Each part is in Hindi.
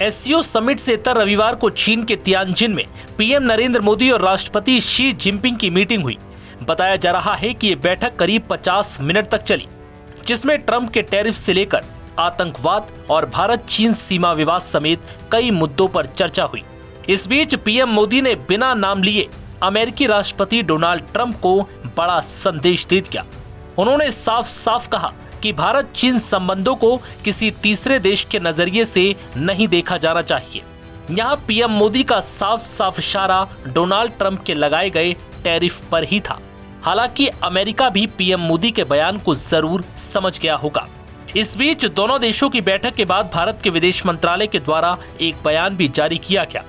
एससीओ समिट से इतर रविवार को चीन के तियानजिन में पीएम नरेंद्र मोदी और राष्ट्रपति शी जिनपिंग की मीटिंग हुई। बताया जा रहा है कि ये बैठक करीब 50 मिनट तक चली, जिसमें ट्रंप के टैरिफ से लेकर आतंकवाद और भारत चीन सीमा विवाद समेत कई मुद्दों पर चर्चा हुई। इस बीच पीएम मोदी ने बिना नाम लिए अमेरिकी राष्ट्रपति डोनाल्ड ट्रंप को बड़ा संदेश दे दिया। उन्होंने साफ साफ कहा कि भारत चीन संबंधों को किसी तीसरे देश के नजरिए से नहीं देखा जाना चाहिए। यहाँ पीएम मोदी का साफ साफ इशारा डोनाल्ड ट्रंप के लगाए गए टैरिफ पर ही था। हालांकि अमेरिका भी पीएम मोदी के बयान को जरूर समझ गया होगा। इस बीच दोनों देशों की बैठक के बाद भारत के विदेश मंत्रालय के द्वारा एक बयान भी जारी किया गया।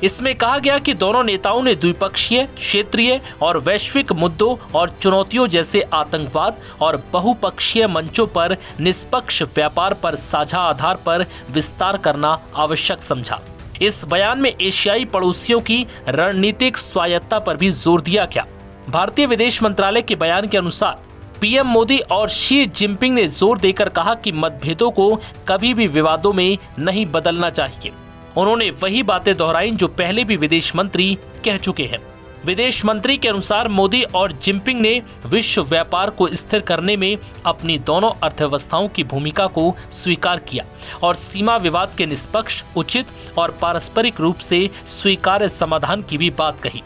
इसमें कहा गया कि दोनों नेताओं ने द्विपक्षीय, क्षेत्रीय और वैश्विक मुद्दों और चुनौतियों जैसे आतंकवाद और बहुपक्षीय मंचों पर निष्पक्ष व्यापार पर साझा आधार पर विस्तार करना आवश्यक समझा। इस बयान में एशियाई पड़ोसियों की रणनीतिक स्वायत्ता पर भी जोर दिया गया। भारतीय विदेश मंत्रालय के बयान के अनुसार पीएम मोदी और शी जिनपिंग ने जोर देकर कहा कि मतभेदों को कभी भी विवादों में नहीं बदलना चाहिए। उन्होंने वही बातें दोहराई जो पहले भी विदेश मंत्री कह चुके हैं। विदेश मंत्री के अनुसार मोदी और जिनपिंग ने विश्व व्यापार को स्थिर करने में अपनी दोनों अर्थव्यवस्थाओं की भूमिका को स्वीकार किया और सीमा विवाद के निष्पक्ष, उचित और पारस्परिक रूप से स्वीकार्य समाधान की भी बात कही।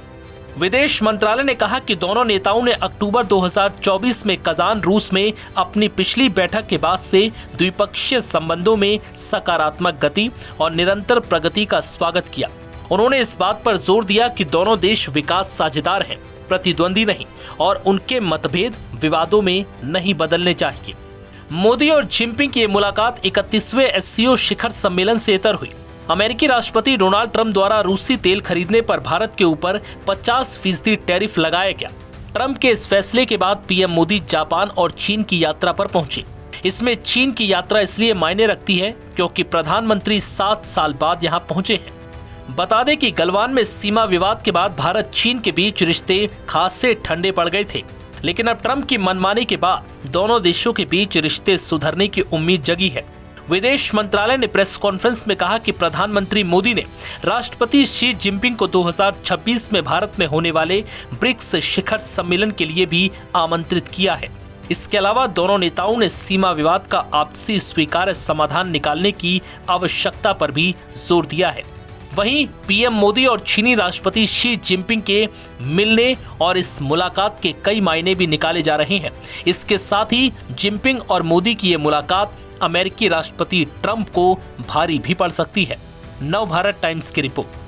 विदेश मंत्रालय ने कहा कि दोनों नेताओं ने अक्टूबर 2024 में कजान, रूस में अपनी पिछली बैठक के बाद से द्विपक्षीय संबंधों में सकारात्मक गति और निरंतर प्रगति का स्वागत किया। उन्होंने इस बात पर जोर दिया कि दोनों देश विकास साझेदार हैं, प्रतिद्वंदी नहीं, और उनके मतभेद विवादों में नहीं बदलने चाहिए। मोदी और जिनपिंग की मुलाकात 31वें एससीओ शिखर सम्मेलन से इतर हुई। अमेरिकी राष्ट्रपति डोनाल्ड ट्रंप द्वारा रूसी तेल खरीदने पर भारत के ऊपर 50% टैरिफ लगाया गया। ट्रंप के इस फैसले के बाद पीएम मोदी जापान और चीन की यात्रा पर पहुंचे। इसमें चीन की यात्रा इसलिए मायने रखती है क्योंकि प्रधानमंत्री 7 साल बाद यहां पहुंचे हैं। बता दें कि गलवान में सीमा विवाद के बाद भारत चीन के बीच रिश्ते खासे ठंडे पड़ गए थे, लेकिन अब ट्रंप की मनमानी के बाद दोनों देशों के बीच रिश्ते सुधरने की उम्मीद जगी है। विदेश मंत्रालय ने प्रेस कॉन्फ्रेंस में कहा कि प्रधानमंत्री मोदी ने राष्ट्रपति शी जिनपिंग को 2026 में भारत में होने वाले ब्रिक्स शिखर सम्मेलन के लिए भी आमंत्रित किया है। इसके अलावा दोनों नेताओं ने सीमा विवाद का आपसी स्वीकार्य समाधान निकालने की आवश्यकता पर भी जोर दिया है। वहीं पीएम मोदी और चीनी राष्ट्रपति शी जिनपिंग के मिलने और इस मुलाकात के कई मायने भी निकाले जा रहे हैं। इसके साथ ही जिनपिंग और मोदी की ये मुलाकात अमेरिकी राष्ट्रपति ट्रंप को भारी भी पड़ सकती है। नव भारत टाइम्स की रिपोर्ट।